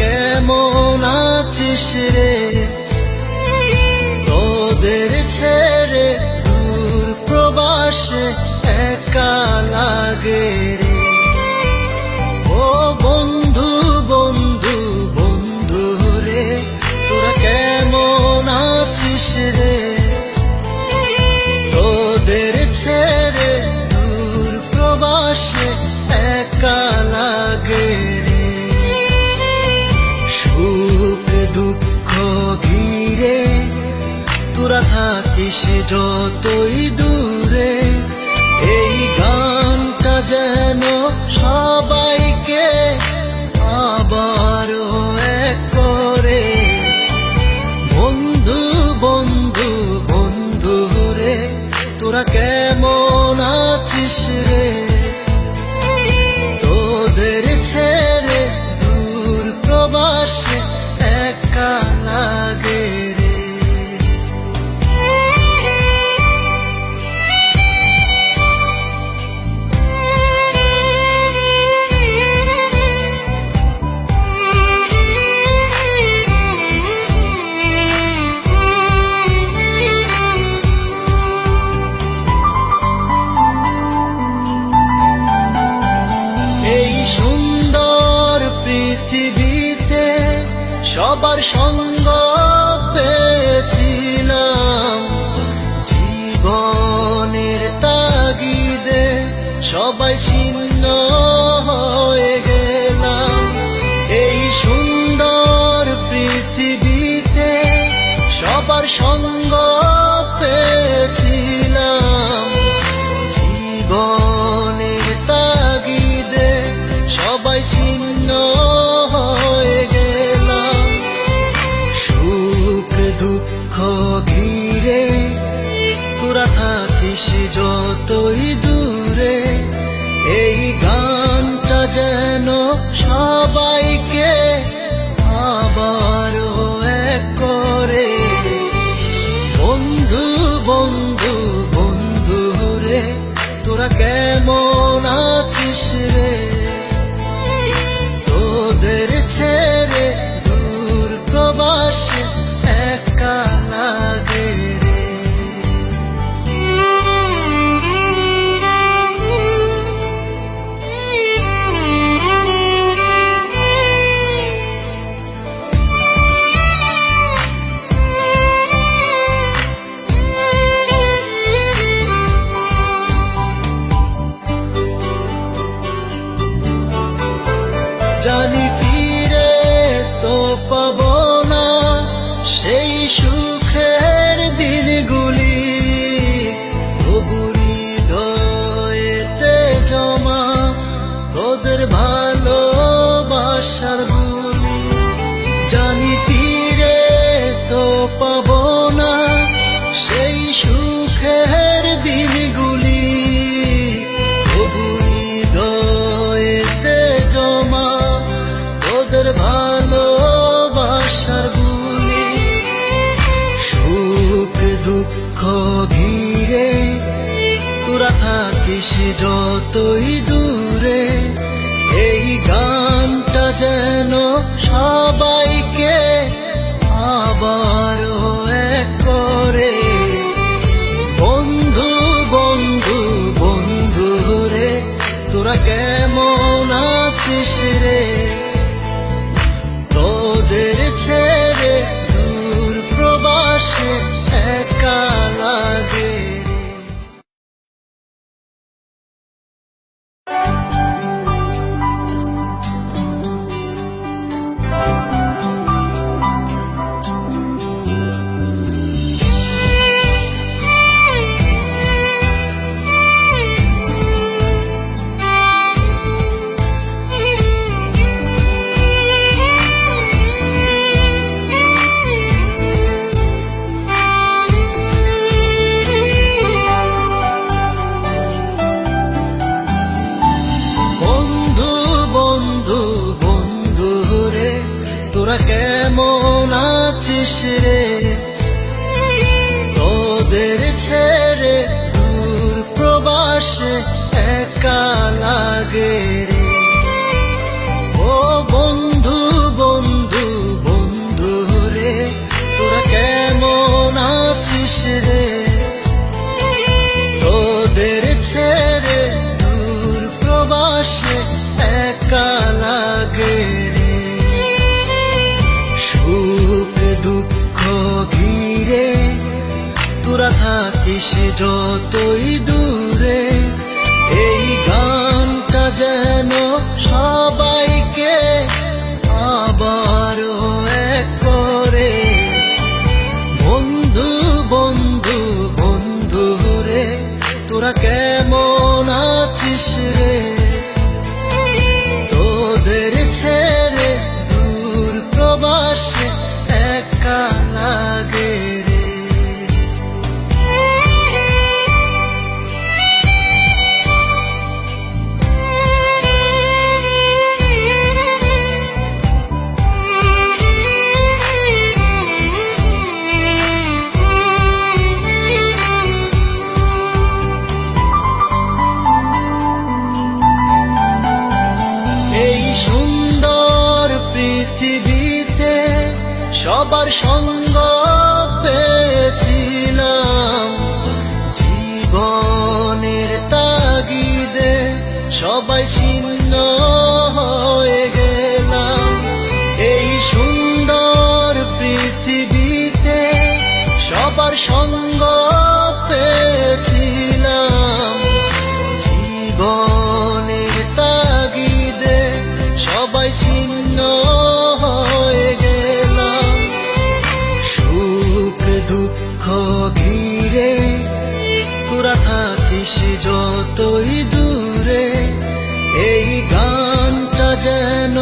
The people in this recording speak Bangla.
কেমন আছিস রে? তোদের ছেড়ে দূর প্রবাসে একা লাগে রে। ও বন্ধু বন্ধু বন্ধু রে, তোরা কেমন আছিস রে? তোদের ছেড়ে দূর প্রবাসে একা লাগে রে। সুখ দুঃখ ঘিরে তোরা থাকিস যতই দূরে, এই গানটা যেন সবাইকে আবারও এক করে। বন্ধু বন্ধু বন্ধু রে, তোরা কেমন আছিস রে? তোদের ছেড়ে দূর প্রবাসে একা লাগে রে। এই সুন্দর পৃথিবীতে সবার সঙ্গ পেয়েছিলাম, জীবনের তাগিদে সবাই ছিন্ন হয়ে গেলাম। এই সুন্দর পৃথিবীতে সবার সঙ্গ পেয়েছিলাম, জীবনের তাগিদে সবাই ছিন্ন হয়ে গেলাম। সুখ দুঃখ ঘিরে তোরা থাকিস যতই দূরে, এই গানটা যেন সবাইকে আবারও এক করে। বন্ধু বন্ধু বন্ধু রে, তোরা কেমন আছিস রে? তোদের ছেড়ে দূর প্রবাসে একা লাগে রে। জানি ফিরে তো পাবো না সেই সুখের দিনগুলি, তবু হৃদয়েতে জমা তোদের ভালোবাসার বুলি। জানি ফিরে তো পাবো না সেই সুখের দিনগুলি, তবু হৃদয়েতে জমা তোদের ভালোবাসার বুলি। সুখ দুঃখ ঘিরে তোরা থাকিস যতই দূরে, এই গানটা যেন সবাইকে আবারও এক করে। বন্ধু বন্ধু বন্ধু রে, তোরা কেমন আছিস রে? তোদের ছেড়ে দূর প্রবাসে একা লাগে রে। তোরা কেমন আছিস রে? তোদের ছেড়ে দূর প্রবাসে একা লাগে রে। ও বন্ধু বন্ধু থাকিস যতই দূরে, এই গানটা যেন সবাইকে আবারও এক করে। বন্ধু বন্ধু বন্ধু রে, তোরা কেমন আছিস রে? তোদের ছেড়ে দূর প্রবাসে একা লাগে রে। এই সুন্দর পৃথিবীতে সবার সঙ্গ পেয়েছিলাম, জীবনের তাগিদে সবাই ছিন্ন হয়ে গেলাম। এই সুন্দর পৃথিবীতে সবার সঙ্গ পেয়েছিলাম, জীবনের তাগিদে সবাই ছিন্ন হয়ে গেলাম। সুখ দুঃখ ঘিরে তোরা থাকিস যতই দূরে, এই গানটা যেন